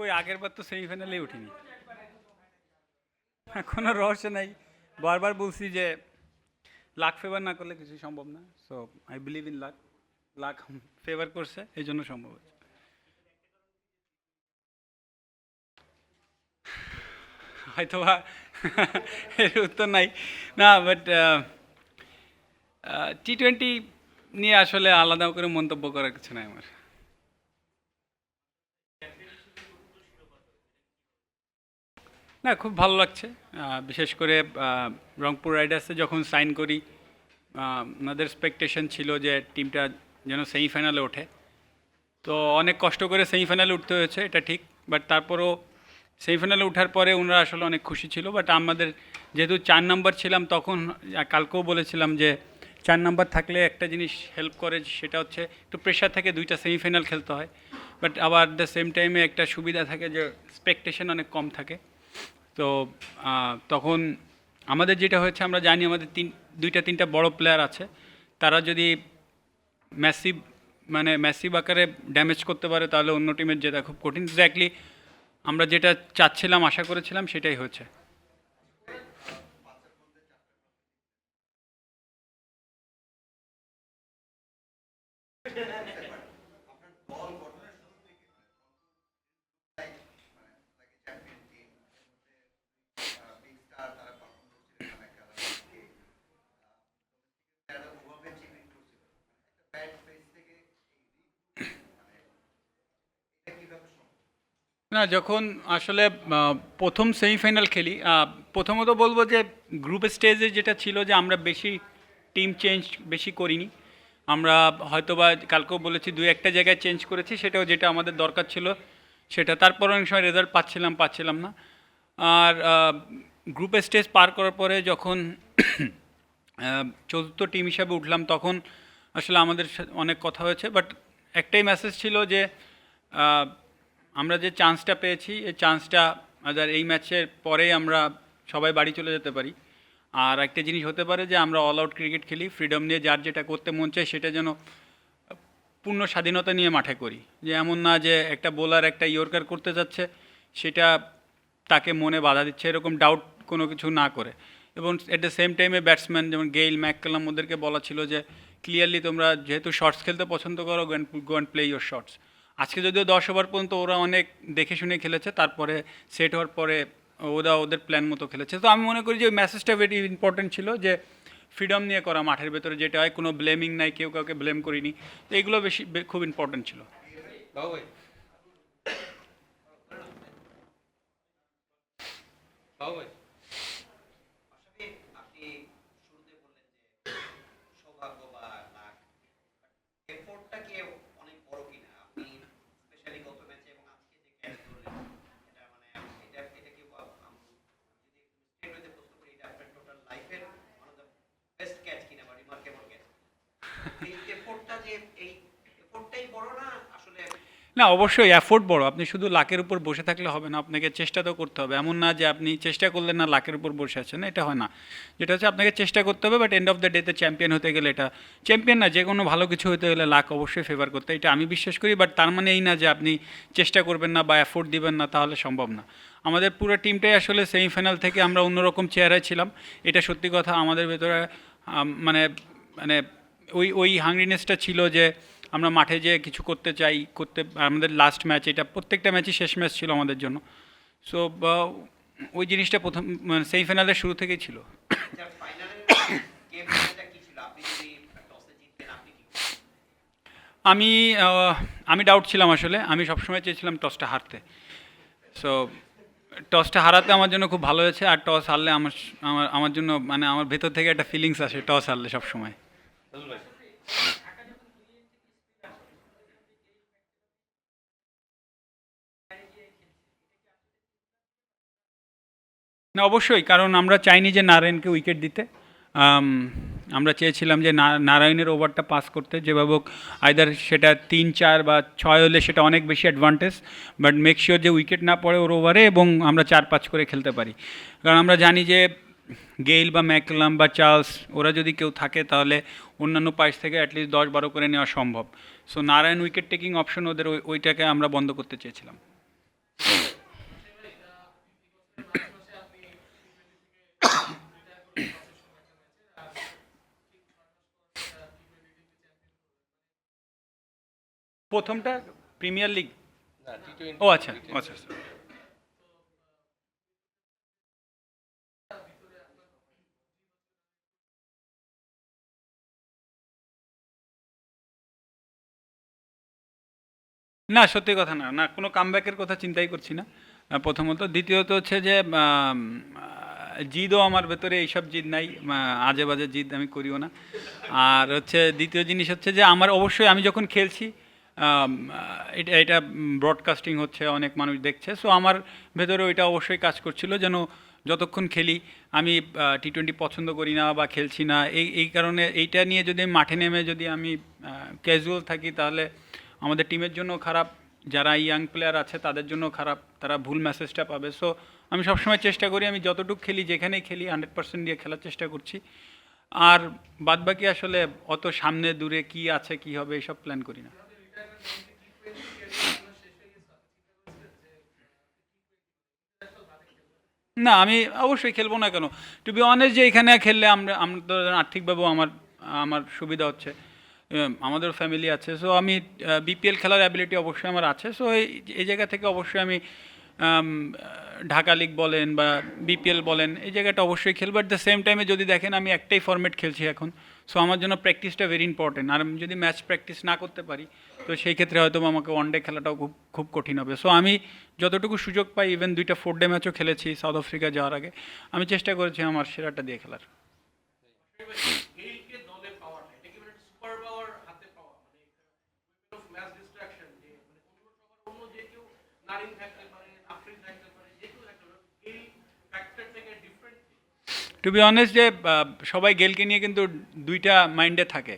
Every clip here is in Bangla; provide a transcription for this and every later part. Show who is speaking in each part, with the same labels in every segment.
Speaker 1: কই আগের বার তো সেমিফাইনালেই উঠিনি। কোনো রহস্য নাই, বারবার বলছি যে লাক ফেভার না করলে কিছু সম্ভব না। So I believe in luck, luck favour করছে এই জন্য সম্ভব হচ্ছে। হয়তো বা এর উত্তর নাই। না বাট টি-20 নিয়ে আসলে আলাদা করে মন্তব্য করার কিছু নাই আমার। না খুব ভালো লাগছে, বিশেষ করে রংপুর রাইডার্সে যখন সাইন করি ওনাদের এক্সপেকটেশন ছিল যে টিমটা যেন সেমিফাইনালে ওঠে। তো অনেক কষ্ট করে সেমিফাইনালে উঠতে হয়েছে, এটা ঠিক। বাট তারপরও সেমিফাইনালে ওঠার পরে ওনারা আসলে অনেক খুশি ছিল। বাট আমাদের যেহেতু 4 নম্বর ছিলাম তখন, কালকেও বলেছিলাম যে 4 নম্বর থাকলে একটা জিনিস হেল্প করে, সেটা হচ্ছে একটু প্রেশার থাকে, 2টা সেমিফাইনাল খেলতে হয়। বাট আবার দ্য সেম টাইমে একটা সুবিধা থাকে যে এক্সপেকটেশন অনেক কম থাকে। তো তখন আমাদের যেটা হয়েছে, আমরা জানি আমাদের 2টা 3টা বড় প্লেয়ার আছে, তারা যদি ম্যাসিভ মানে ম্যাসিভ আকারে ড্যামেজ করতে পারে তাহলে অন্য টিমের জেতা খুব কঠিন। এক্স্যাক্টলি আমরা যেটা চাচ্ছিলাম, আশা করেছিলাম, সেটাই হয়েছে। না যখন আসলে প্রথম সেমিফাইনাল খেলি, প্রথমত বলবো যে গ্রুপ স্টেজে যেটা ছিল যে আমরা বেশি টিম চেঞ্জ বেশি করিনি। আমরা হয়তোবা কালকেও বলেছি 2-1টা জায়গায় চেঞ্জ করেছি, সেটাও যেটা আমাদের দরকার ছিল সেটা। তারপর অনেক সময় রেজাল্ট পাচ্ছিলাম না। আর গ্রুপ স্টেজ পার করার পরে যখন চতুর্থ টিম হিসাবে উঠলাম, তখন আসলে আমাদের অনেক কথা হয়েছে। বাট একটাই মেসেজ ছিল যে আমরা যে চান্সটা পেয়েছি, এই চান্সটা এই ম্যাচের পরেই আমরা সবাই বাড়ি চলে যেতে পারি। আর একটা জিনিস হতে পারে যে আমরা অল আউট ক্রিকেট খেলি, ফ্রিডম নিয়ে যার যেটা করতে মন চায় সেটা যেন পূর্ণ স্বাধীনতা নিয়ে মাঠে করি। যে এমন না যে একটা বোলার একটা ইয়র্কার করতে যাচ্ছে, সেটা তাকে মনে বাধা দিচ্ছে, এরকম ডাউট কোনো কিছু না করে। এবং এট দ্য সেম টাইমে ব্যাটসম্যান যেমন গেইল, ম্যাককালাম, ওদেরকে বলা ছিল যে ক্লিয়ারলি তোমরা যেহেতু শর্টস খেলতে পছন্দ করো, go and play your shots. আজকে যদিও 10 ওভার পর্যন্ত ওরা অনেক দেখে শুনে খেলেছে, তারপরে সেট হওয়ার পরে ওরা ওদের প্ল্যান মতো খেলেছে। তো আমি মনে করি যে ওই মেসেজটা ভেরি ইম্পর্টেন্ট ছিল, যে ফ্রিডম নিয়ে করা মাঠের ভেতরে যেটা হয়, কোনো ব্লেমিং নাই, কেউ কাউকে ব্লেম করিনি। তো এগুলো খুব ইম্পর্টেন্ট ছিল। বাবু ভাই, বাবু ভাই, না অবশ্যই এফোর্ট বড়। আপনি শুধু লাকের উপর বসে থাকলে হবে না, আপনাকে চেষ্টা তো করতে হবে। এমন না যে আপনি চেষ্টা করলেন না, লাকের উপর বসে আছেন, এটা হয় না। যেটা হচ্ছে আপনাকে চেষ্টা করতে হবে, বাট এন্ড অফ দ্য ডেতে চ্যাম্পিয়ন হতে গেলে, এটা চ্যাম্পিয়ন না, যে কোনো ভালো কিছু হতে গেলে লাক অবশ্যই ফেভার করতে, এটা আমি বিশ্বাস করি। বাট তার মানে এই না যে আপনি চেষ্টা করবেন না বা এফোর্ট দিবেন না, তাহলে সম্ভব না। আমাদের পুরো টিমটাই আসলে সেমিফাইনাল থেকে আমরা অন্যরকম চেহারায় ছিলাম, এটা সত্যি কথা। আমাদের ভেতরে মানে মানে ওই ওই হাংরিনেসটা ছিল যে আমরা মাঠে যেয়ে কিছু করতে চাই, করতে। আমাদের লাস্ট ম্যাচ, এটা প্রত্যেকটা ম্যাচই শেষ ম্যাচ ছিল আমাদের জন্য। সো ওই জিনিসটা প্রথম মানে সেমিফাইনালের শুরু থেকেই ছিল। আমি আমি ডাউট ছিলাম আসলে, আমি সবসময় চেয়েছিলাম টসটা হারতে। সো টসটা হারাতে আমার জন্য খুব ভালো হয়েছে। আর টস হারলে আমার আমার আমার জন্য মানে আমার ভেতর থেকে একটা ফিলিংস আসে টস হারলে সবসময়। না অবশ্যই, কারণ আমরা চাইনি যে নারায়ণকে উইকেট দিতে। আম, আমরা চেয়েছিলাম যে নারায়ণের ওভারটা পাস করতে, যেভাবে হোক, আইদার সেটা 3, 4 বা 6 হলে সেটা অনেক বেশি অ্যাডভান্টেজ। বাট মেক শিওর যে উইকেট না পড়ে ওর ওভারে, এবং আমরা 4-5 করে খেলতে পারি। কারণ আমরা জানি যে গেইল বা ম্যাকলাম বা চার্লস, ওরা যদি কেউ থাকে তাহলে অন্যান্য পাইস থেকে অ্যাটলিস্ট 10-12 করে নেওয়া সম্ভব। So Narayan wicket taking option ওদের, ওইটাকে আমরা বন্ধ করতে চেয়েছিলাম। প্রথমটা প্রিমিয়ার লিগ। ও আচ্ছা আচ্ছা আচ্ছা। না সত্যি কথা না, না কোনো কামব্যাকের কথা চিন্তাই করছি না প্রথমত। দ্বিতীয়ত হচ্ছে যে জিদও আমার ভেতরে এইসব জিদ নাই, আজে বাজে জিদ আমি করিও না। আর হচ্ছে দ্বিতীয় জিনিস হচ্ছে যে আমার অবশ্যই আমি যখন খেলছি এটা এটা ব্রডকাস্টিং হচ্ছে, অনেক মানুষ দেখছে, সো আমার ভেতরে ওইটা অবশ্যই কাজ করছিল যেন যতক্ষণ খেলি আমি T20 পছন্দ করি না বা খেলছি না, এই কারণে এইটা নিয়ে যদি আমি মাঠে নেমে যদি আমি ক্যাজুয়াল থাকি তাহলে আমাদের টিমের জন্য খারাপ, যারা ইয়াং প্লেয়ার আছে তাদের জন্য খারাপ, তারা ভুল মেসেজটা পাবে। সো আমি সবসময় চেষ্টা করি আমি যতটুকু খেলি, যেখানেই খেলি 100% দিয়ে খেলার চেষ্টা করছি। আর বাদবাকি আসলে অত সামনে দূরে কি আছে কি হবে এইসব প্ল্যান করি না। না আমি অবশ্যই খেলবো না কেন, টু বি অনেস্ট যে এখানে খেললে আমরা আমরা তো আর্থিকভাবেও আমার আমার সুবিধা হচ্ছে, আমাদের ফ্যামিলি আছে, সো আমি বিপিএল খেলার অ্যাবিলিটি অবশ্যই আমার আছে। সো এই জায়গা থেকে অবশ্যই আমি আম, ঢাকা লিগ বলেন বা বিপিএল বলেন এই জায়গাটা অবশ্যই খেলবো। অ্যাট দ্য সেম টাইমে যদি দেখেন আমি একটাই ফরম্যাট খেলছি এখন, সো আমার জন্য প্র্যাকটিসটা ভেরি ইম্পর্টেন্ট। আর আমি যদি ম্যাচ প্র্যাকটিস না করতে পারি তো সেই ক্ষেত্রে হয়তো আমাকে ওয়ান ডে খেলাটাও খুব খুব কঠিন হবে। সো আমি যতটুকু সুযোগ পাই, ইভেন 2টা 4 ডে ম্যাচও খেলেছি সাউথ আফ্রিকা যাওয়ার আগে, আমি চেষ্টা করেছি আমার সেরাটা দিয়ে খেলার। টু বি অনেস্ট যে সবাই গেলকে নিয়ে কিন্তু দুইটা মাইন্ডে থাকে।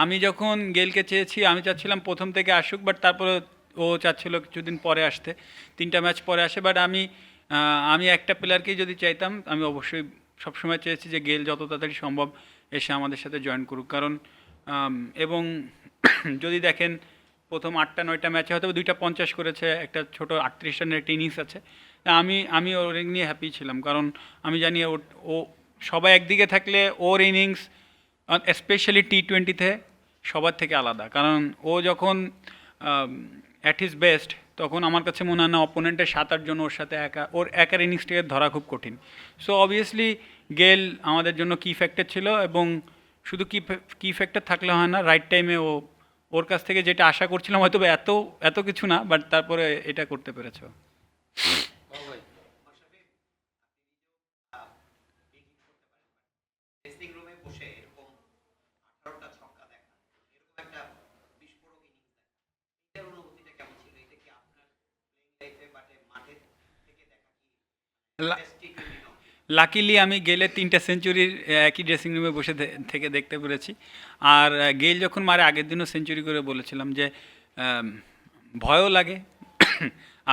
Speaker 1: আমি যখন গেলকে চেয়েছি আমি চাচ্ছিলাম প্রথম থেকে আসুক, বাট তারপরে ও চাচ্ছিল কিছুদিন পরে আসতে, 3টা ম্যাচ পরে আসে। বাট আমি একটা প্লেয়ারকেই যদি চাইতাম, আমি অবশ্যই সবসময় চেয়েছি যে গেল যত তাড়াতাড়ি সম্ভব এসে আমাদের সাথে জয়েন করুক। কারণ এবং যদি দেখেন প্রথম 8টা 9টা ম্যাচে হয়তো 2টা 50 করেছে, একটা ছোট 38 রানের একটা ইনিংস আছে। আমি ওর নিয়ে হ্যাপি ছিলাম, কারণ আমি জানি ও সবাই একদিকে থাকলে ওর ইনিংস স্পেশালি T20-তে সবার থেকে আলাদা। কারণ ও যখন অ্যাট হিজ বেস্ট তখন আমার কাছে মনে হয় না অপোনেন্টের 7-8 জন ওর সাথে ওর একার ইনিংসটাকে ধরা খুব কঠিন। সো অবভিয়াসলি গেল আমাদের জন্য কি ফ্যাক্টর ছিল, এবং শুধু কি ফ্যাক্টর থাকলে হয় না, রাইট টাইমে ওর কাছ থেকে যেটা আশা করছিলাম হয়তো বা এত এত কিছু না, বাট তারপরে এটা করতে পেরেছে। লাকিলি আমি গেলে 3টা সেঞ্চুরির একই ড্রেসিং রুমে বসে থেকে দেখতে পেরেছি। আর গেইল যখন মারে আগের দিনও সেঞ্চুরি করে বলেছিলাম যে আম, ভয়ও লাগে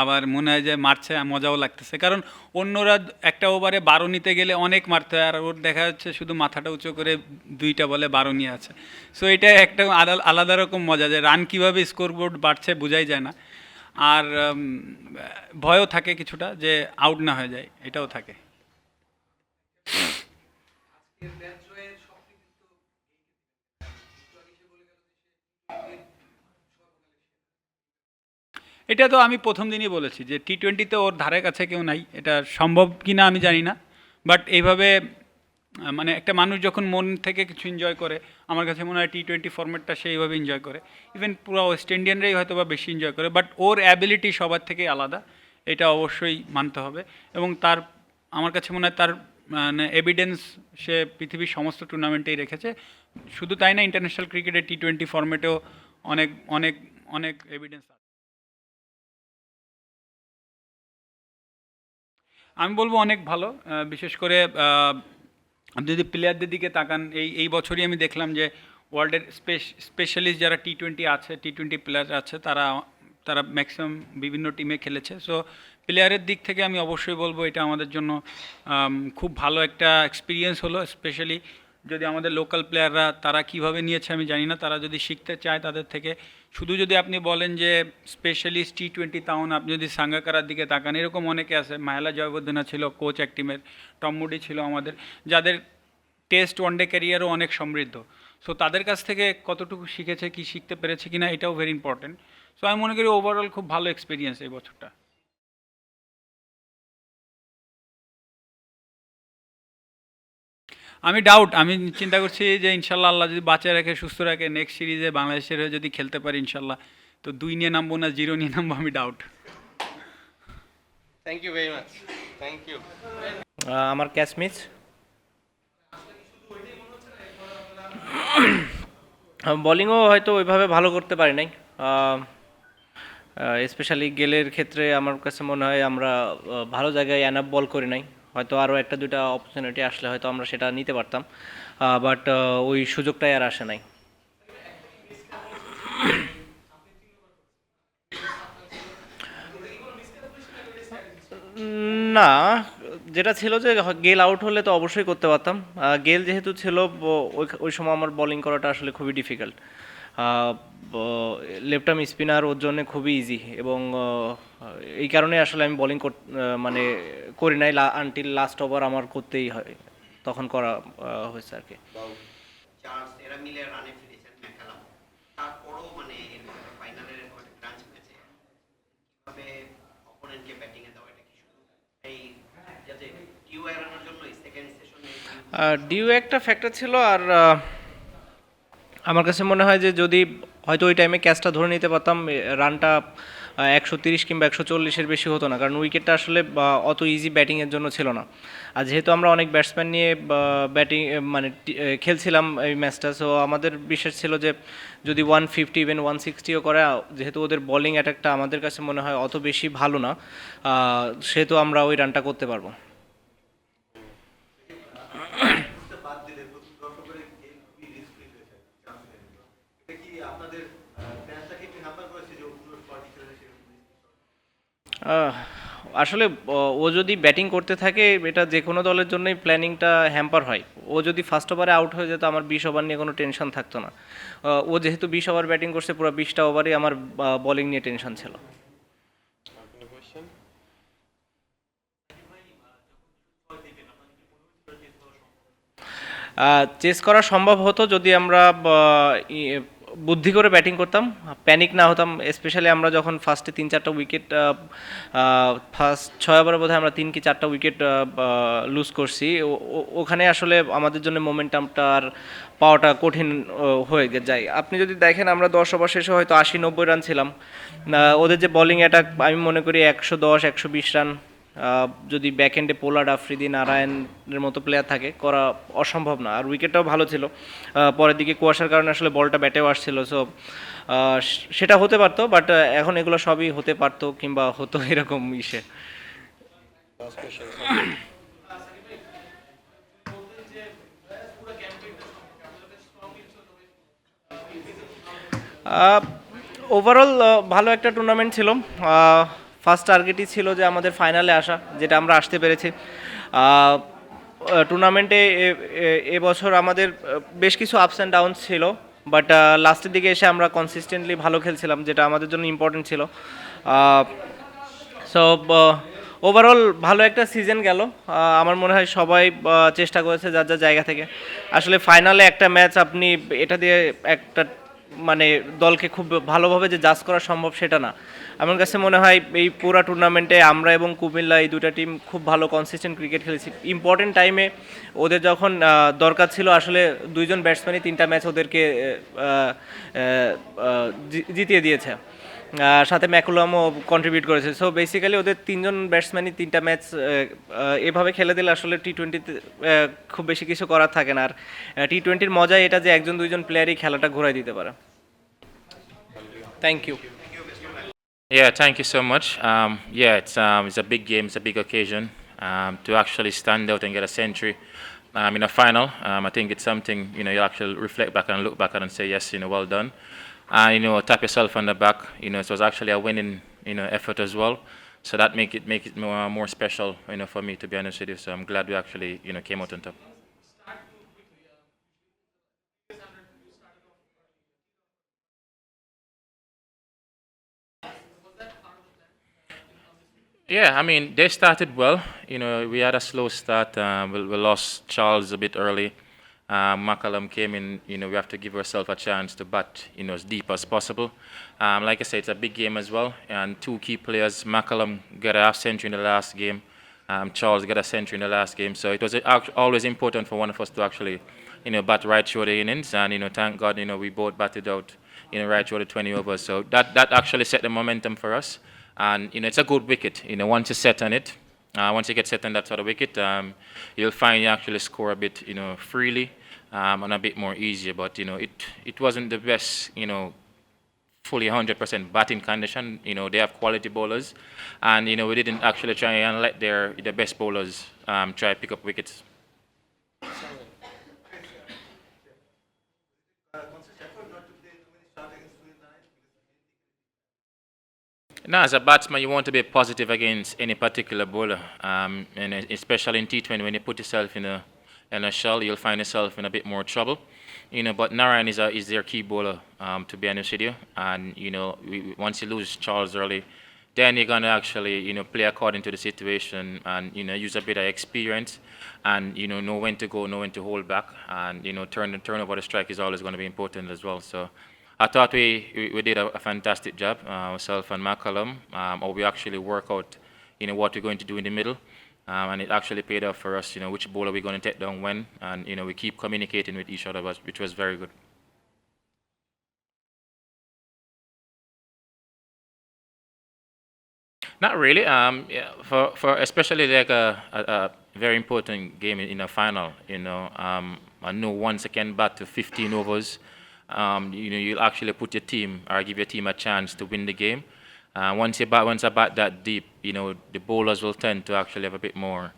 Speaker 1: আবার মনে হয় যে মারছে মজাও লাগতেছে, কারণ অন্যরা একটা ওভারে 12 নিতে গেলে অনেক মারতে হয়, আর ওর দেখা যাচ্ছে শুধু মাথাটা উঁচু করে 2টা বলে 12 নিয়ে আছে। সো এটা একটা আলাদা রকম মজা, যে রান কীভাবে স্কোরবোর্ড বাড়ছে বোঝাই যায় না। আর ভয়ও থাকে কিছুটা যে আউট না হয়ে যায়, এটাও থাকে। এটা তো আমি প্রথম দিনই বলেছি যে T20-তে ওর ধারে কাছে কেউ নাই, এটা সম্ভব কি না আমি জানি না। বাট এইভাবে মানে একটা মানুষ যখন মন থেকে কিছু এনজয় করে, আমার কাছে মনে হয় T20 ফরম্যাটটা সেইভাবে এনজয় করে। ইভেন পুরো ওয়েস্ট ইন্ডিয়ানরাই হয়তো বা বেশি এনজয় করে, বাট ওর অ্যাবিলিটি সবার থেকে আলাদা, এটা অবশ্যই মানতে হবে। এবং তার আমার কাছে মনে হয় তার মানে এভিডেন্স সে পৃথিবীর সমস্ত টুর্নামেন্টেই রেখেছে। শুধু তাই না, ইন্টারন্যাশনাল ক্রিকেটে T20 ফরম্যাটেও অনেক অনেক অনেক এভিডেন্স। আমি বলবো অনেক ভালো, বিশেষ করে আপনি যদি প্লেয়ারদের দিকে তাকান, এই বছরই আমি দেখলাম যে ওয়ার্ল্ডের স্পেশালিস্ট যারা T20 আছে, T20 প্লেয়ার আছে, তারা তারা ম্যাক্সিমাম বিভিন্ন টিমে খেলেছে। সো প্লেয়ারের দিক থেকে আমি অবশ্যই বলবো এটা আমাদের জন্য খুব ভালো একটা এক্সপিরিয়েন্স হলো। স্পেশালি যদি আমাদের লোকাল প্লেয়াররা তারা কিভাবে নিয়েছে আমি জানি না, তারা যদি শিখতে চায় তাদের থেকে। শুধু যদি আপনি বলেন যে স্পেশালিস্ট T20, তাও না, আপনি যদি সাঙ্গাকারার দিকে তাকান, এরকম অনেকে আছে, মায়ালা জয়বর্ধনা ছিল কোচ এক টিমের, টম মুডি ছিল আমাদের, যাদের টেস্ট ওয়ানডে ক্যারিয়ারও অনেক সমৃদ্ধ। সো তাদের কাছ থেকে কতটুকু শিখেছে, কি শিখতে পেরেছে কিনা, এটাও ভেরি ইম্পর্টেন্ট। সো আমি মনে করি ওভারঅল খুব ভালো এক্সপিরিয়েন্স এই বছরটা। আমি চিন্তা করছি যে ইনশাল্লাহ আল্লাহ যদি বাঁচায় রাখে সুস্থ রাখে নেক্সট সিরিজে বাংলাদেশের হয়ে যদি খেলতে পারি ইনশাল্লাহ, তো 2 নিয়ে নামবো না 0 নিয়ে নামবো, আমি doubt.
Speaker 2: Thank you very much. Thank you.
Speaker 3: আমার ক্যাচ মিস, বোলিংও হয়তো ওইভাবে ভালো করতে পারি নাই, স্পেশালি গেলের ক্ষেত্রে আমার কাছে মনে হয় আমরা ভালো জায়গায় অ্যানাপ বল করি নাই। হয়তো আরও একটা দুইটা অপরচুনিটি আসলে হয়তো আমরা সেটা নিতে পারতাম, বাট ওই সুযোগটাই আর আসে নাই। না, যেটা ছিল যে গেল আউট হলে তো অবশ্যই করতে পারতাম। গেল যেহেতু ছিল, ওই ওই সময় আমার বোলিং করাটা আসলে খুবই ডিফিকাল্ট। লেফট আর্ম স্পিনার ওর জন্য খুবই ইজি, এবং এই কারণে আসলে আমি বোলিং মানে করি নাই আনটিল লাস্ট ওভার আমার করতেই হয়, তখন করা হয়েছে আর কি।
Speaker 4: চার্লস এরা মিলে রানে ফিরেছেন ম্যাকালাম, তারপরও মানে এরকম একটা ফাইনালের এরকম একটা ক্রাঞ্চ ম্যাচে কিভাবে অপোনেন্টকে ব্যাটিং এ দেওয়া, এটা কি শুধু এই যাতে কিউ এড়ানোর জন্য সেকেন্ড সেশনে
Speaker 3: ডিউ একটা ফ্যাক্টর ছিল, আর আমার কাছে মনে হয় যে যদি হয়তো ওই টাইমে ক্যাচটা ধরে নিতে পারতাম, রানটা 130 কিংবা 140-এর বেশি হতো না, কারণ উইকেটটা আসলে অত ইজি ব্যাটিংয়ের জন্য ছিল না। আর যেহেতু আমরা অনেক ব্যাটসম্যান নিয়ে ব্যাটিং মানে খেলছিলাম এই ম্যাচটা, সো আমাদের বিশ্বাস ছিল যে যদি 150 ইভেন 160ও করে, যেহেতু ওদের বোলিং অ্যাটাকটা আমাদের কাছে মনে হয় অত বেশি ভালো না, সেহেতু আমরা ওই রানটা করতে পারবো। আহ, আসলে ও যদি ব্যাটিং করতে থাকে, এটা যে কোনো দলের জন্যই প্ল্যানিংটা হ্যাম্পার হয়। ও যদি ফার্স্ট ওভারে আউট হয়ে যেত, আমার 20 ওভার নিয়ে কোনো টেনশন থাকতো না। ও যেহেতু 20 ওভার ব্যাটিং করছে, পুরো 20টা ওভারই আমার বোলিং নিয়ে টেনশন ছিল। চেস করা সম্ভব হতো যদি আমরা বুদ্ধি করে ব্যাটিং করতাম, প্যানিক না হতাম। স্পেশালি আমরা যখন ফার্স্টে 3-4টা উইকেট, ফার্স্ট 6 ওভারে বোধহয় আমরা 3 কি 4টা উইকেট লুজ করছি, ওখানে আসলে আমাদের জন্য মোমেন্টামটা আর পাওয়াটা কঠিন হয়ে যায়। আপনি যদি দেখেন আমরা 10 ওভার শেষে হয়তো 80-90 রান ছিলাম। ওদের যে বোলিং অ্যাটাক, আমি মনে করি 110-120 রান যদি ব্যাকএন্ডে পোলার্ড, আফ্রিদি, নারায়ণের মতো প্লেয়ার থাকে, করা অসম্ভব না। আর উইকেটটাও ভালো ছিল, পরের দিকে কুয়াশার কারণে আসলে বলটা ব্যাটেও আসছিল, সো সেটা হতে পারতো, বাট এখন এগুলো সবই হতে পারতো কিংবা হতো এরকম ইসে। ওভারঅল ভালো একটা টুর্নামেন্ট ছিল। ফার্স্ট টার্গেটই ছিল যে আমাদের ফাইনালে আসা, যেটা আমরা আসতে পেরেছি। টুর্নামেন্টে এবছর আমাদের বেশ কিছু আপস অ্যান্ড ডাউনস ছিল, বাট লাস্টের দিকে এসে আমরা কনসিস্টেন্টলি ভালো খেলছিলাম, যেটা আমাদের জন্য ইম্পর্টেন্ট ছিল। সো ওভারঅল ভালো একটা সিজন গেল। আমার মনে হয় সবাই চেষ্টা করেছে যার যার জায়গা থেকে। আসলে ফাইনালে একটা ম্যাচ আপনি এটা দিয়ে একটা মানে দলকে খুব ভালোভাবে যে জাজ করা সম্ভব সেটা না। আমার কাছে মনে হয় এই পুরো টুর্নামেন্টে আমরা এবং কুমিল্লা, এই দুটা টিম খুব ভালো কনসিস্টেন্ট ক্রিকেট খেলেছি। ইম্পর্টেন্ট টাইমে ওদের যখন দরকার ছিল, আসলে দুইজন ব্যাটসম্যানই 3টা ম্যাচ ওদেরকে জিতিয়ে দিয়েছে, সাথে ম্যাকুলামও কন্ট্রিবিউট করেছে। সো বেসিক্যালি ওদের 3জন ব্যাটসম্যানই 3টা ম্যাচ এভাবে খেলে দিলে আসলে টি-20তে খুব বেশি কিছু করার থাকে না। আর টি-20-র মজা এটা যে একজন দুইজন প্লেয়ারই খেলাটা ঘুরাই দিতে পারে। Thank you.
Speaker 5: Yeah, thank you so much. Yeah, it's a big game, it's a big occasion to actually stand out and get a century in a final. I think it's something you actually reflect back and look back at and say yes, well done. Tap yourself on the back. It was actually a winning effort as well. So that make it more special for me, to be honest with you. So I'm glad we actually came out on top. Yeah, I mean, they started well. We had a slow start. We lost Charles a bit early. McCallum came in, we have to give ourselves a chance to bat, as deep as possible. Like I said, it's a big game as well, and two key players. McCallum got a half century in the last game. Charles got a century in the last game, so it was always important for one of us to actually, bat right through the innings, and thank God, we both batted out, right through the 20 overs. So that actually set the momentum for us, and it's a good wicket. Once you set on it. Once you get set on that sort of wicket, you'll find you actually score a bit, freely and a bit more easier. But it wasn't the best, fully 100% batting condition. They have quality bowlers, and we didn't actually try and let the best bowlers try pick up wickets. No, as a batsman, you want to be positive against any particular bowler, and especially in T20, when you put yourself in a shell, you'll find yourself in a bit more trouble. But Narayan is their key bowler, to be honest with you. And once you lose Charles early, then you're gonna actually play according to the situation, and use a bit of experience, and know when to go, know when to hold back, and turn over the strike is always going to be important as well. So I thought we did a fantastic job, myself and McCallum, or we actually work out what we're going to do in the middle, and it actually paid off for us. Which bowler we're going to take down when, and we keep communicating with each other, which was very good. Not really. Yeah, for especially like a very important game in a final. I know once I can bat to 15 overs, you'll actually put your team or give your team a chance to win the game. Once I bat that deep, the bowlers will tend to actually have a bit more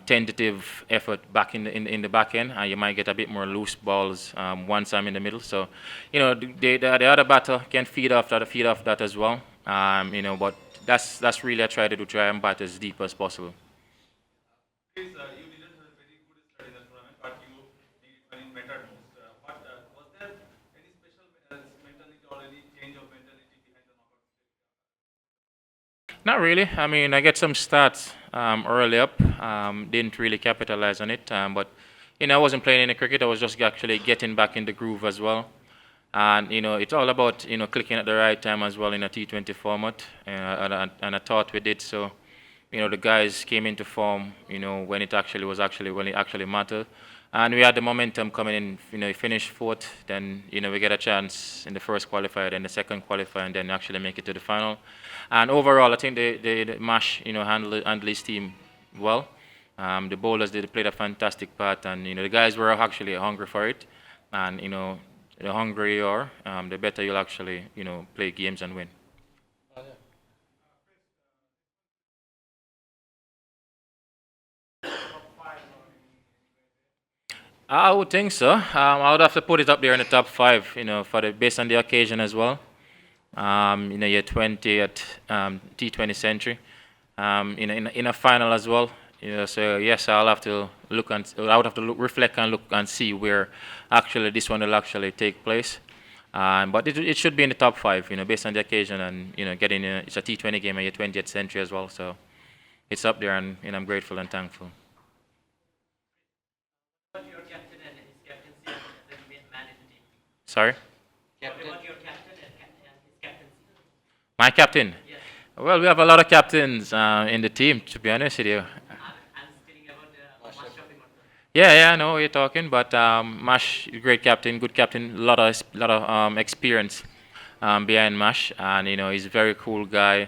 Speaker 5: tentative effort back in the back end, and you might get a bit more loose balls once I'm in the middle. So, the other batter can feed off that as well. But that's really I try to do, try and bat as deep as possible.
Speaker 6: You didn't have very good start in the tournament, but you did mattered most. But was there any special mentality or any change of mentality behind the knockout stage?
Speaker 5: Not really. I mean, I get some stats early up. Didn't really capitalize on it, but I wasn't playing any cricket. I was just actually getting back in the groove as well. And it's all about clicking at the right time as well in a T20 format, and I thought we did so. The guys came into form, when it actually mattered, and we had the momentum coming in. Finished fourth, then we get a chance in the first qualifier, then the second qualifier, and then actually make it to the final. And overall, I think the Mash handled his team well. The bowlers played a fantastic part, and the guys were actually hungry for it, and the hungrier you are, the better you'll actually play games and win. I would think so. I would have to put it up there in the top five, based on the occasion as well. Your 20th T20 century, in a final as well. So yes, I would have to reflect and look and see where actually this one will actually take place. But it should be in the top five, based on the occasion, and getting it's a T20 game and your 20th century as well. So it's up there, and I'm grateful and thankful.
Speaker 4: What your captain and his captaincy as a man in the team?
Speaker 5: Sorry,
Speaker 4: What about your captain and his captaincy?
Speaker 5: my captain.
Speaker 4: Yes.
Speaker 5: Well, we have a lot of captains in the team, to be honest with you.
Speaker 4: I'm speaking about Mash shopping.
Speaker 5: Yeah, I know what you're talking, but Mash, great captain, good captain, lot of experience behind Mash, and he's a very cool guy.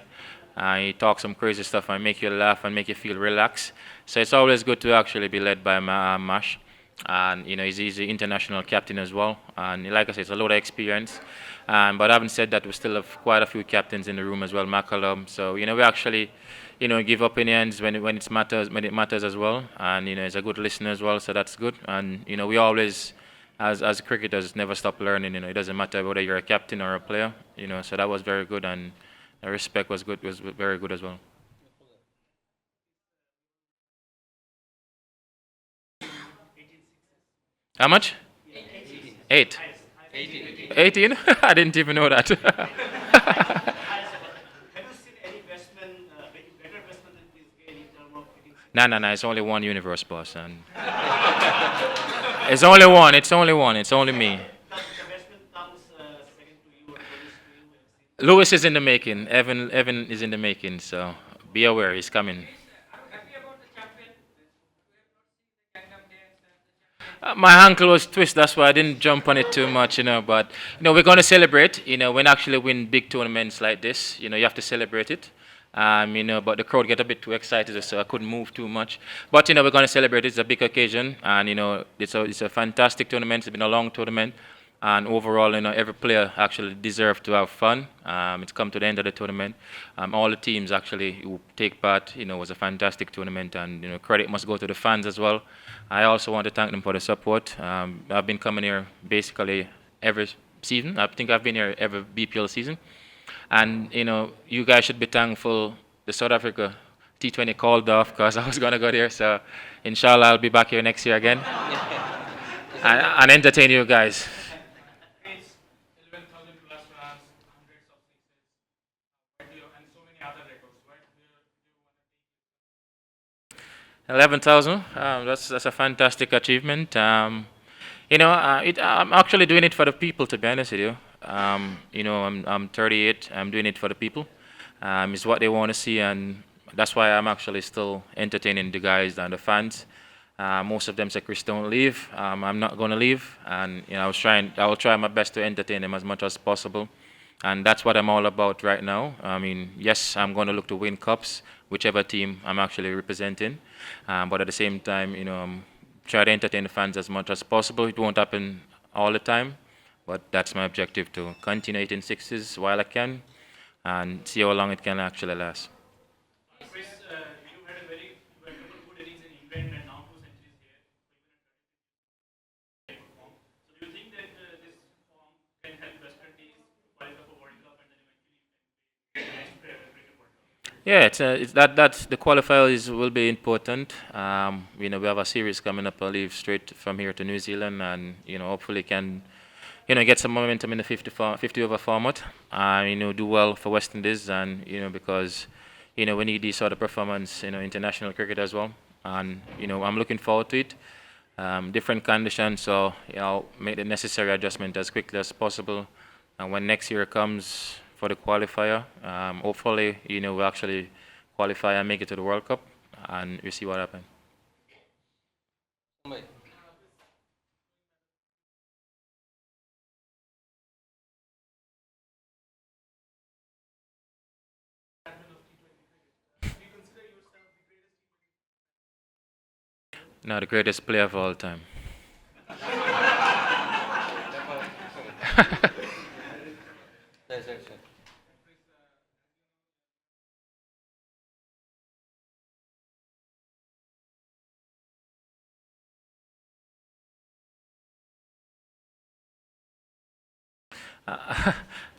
Speaker 5: He talks some crazy stuff and make you laugh and make you feel relaxed. So it's always good to actually be led by Mash, and he's the international captain as well. And like I said, it's a lot of experience. But having said that, we still have quite a few captains in the room as well, McCallum. So we actually give opinions when it matters as well, and he's a good listener as well, so that's good. And we always, as cricketers, never stop learning. It doesn't matter whether you're a captain or a player. So that was very good, and the respect was very good as well. How much? 8. 18? I didn't even know that.
Speaker 4: Have you seen any better batsman than this game in terms of hitting?
Speaker 5: No. It's only one universe, boss, and It's only one. It's only one. It's only me.
Speaker 4: The batsman comes second to you, closest to you.
Speaker 5: Lewis is in the making. Evan is in the making. So be aware, he's coming. My ankle was twisted, that's why I didn't jump on it too much, But we're going to celebrate. When actually win big tournaments like this, you have to celebrate it. But the crowd get a bit too excited, so I couldn't move too much. But we're going to celebrate. It's a big occasion, and it's a fantastic tournament. It's been a long tournament, and overall, every player actually deserves to have fun. It's come to the end of the tournament. All the teams actually who take part, was a fantastic tournament, and credit must go to the fans as well. I also want to thank them for the support. I've been coming here basically every season. I think I've been here every BPL season. And, you guys should be thankful the South Africa T20 called off because I was going to go there. So, inshallah, I'll be back here next year again and entertain you guys.
Speaker 6: 11,000 plus runs, hundreds of sixes, and so many other records. Why do you want to
Speaker 5: 11,000. That's a fantastic achievement. I'm actually doing it for the people, to be honest with you. I'm 38. I'm doing it for the people. It's what they want to see, and that's why I'm actually still entertaining the guys and the fans. Most of them say, "Chris, don't leave." I'm not going to leave, and I will try my best to entertain them as much as possible, and that's what I'm all about right now. Yes, I'm going to look to win cups, whichever team I'm actually representing, but at the same time, try to entertain the fans as much as possible. It won't happen all the time, but that's my objective, to continue hitting sixes while I can and see how long it can actually last.
Speaker 6: Chris, you had a couple of good innings in England and now 2 centuries here. So do you think that this form can help West Indies qualify for World Cup and then eventually next cricket World Cup?
Speaker 5: Yeah, that's the qualifiers will be important. We have a series coming up. I leave straight from here to New Zealand, and hopefully can get some momentum in the 50 over format. Do well for West Indies, and because we need this sort of performance, international cricket as well. And I'm looking forward to it. Different conditions, so make the necessary adjustment as quickly as possible. And when next year comes for the qualifier, hopefully we'll actually qualify and make it to the World Cup, and we see what happens. Now the greatest player of all time.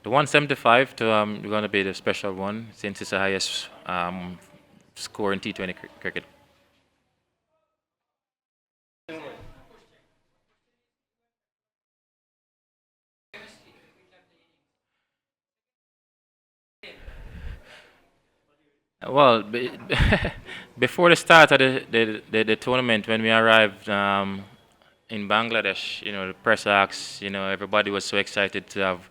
Speaker 5: The 175 to going to be the special one, since it's the highest score in T20 cricket. Well, before the start of the tournament, when we arrived in Bangladesh, the press asked, everybody was so excited to have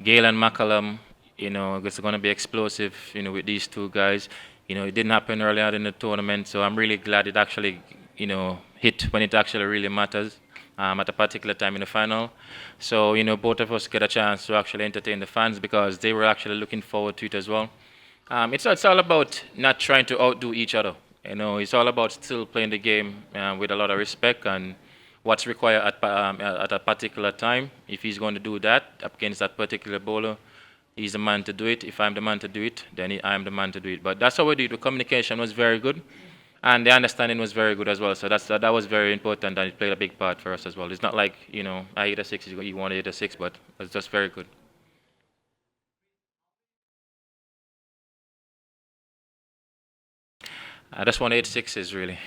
Speaker 5: Gale and McCallum. It's going to be explosive, with these two guys. It didn't happen earlier in the tournament, so I'm really glad it actually, hit when it actually really matters. At a particular time in the final. So, both of us get a chance to actually entertain the fans because they were actually looking forward to it as well. It's all about not trying to outdo each other. It's all about still playing the game with a lot of respect and what's required at a particular time. If he's going to do that against that particular bowler, he's the man to do it. If I'm the man to do it, then I'm the man to do it. But that's how we do it. The communication was very good. And the understanding was very good as well. So that was very important, and it played a big part for us as well. It's not like, I hit a six, you want to hit a six, but it's just very good. I just want to hit sixes, really.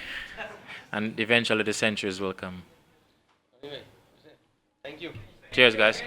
Speaker 5: And eventually the centuries will come.
Speaker 2: Thank you.
Speaker 5: Cheers, guys.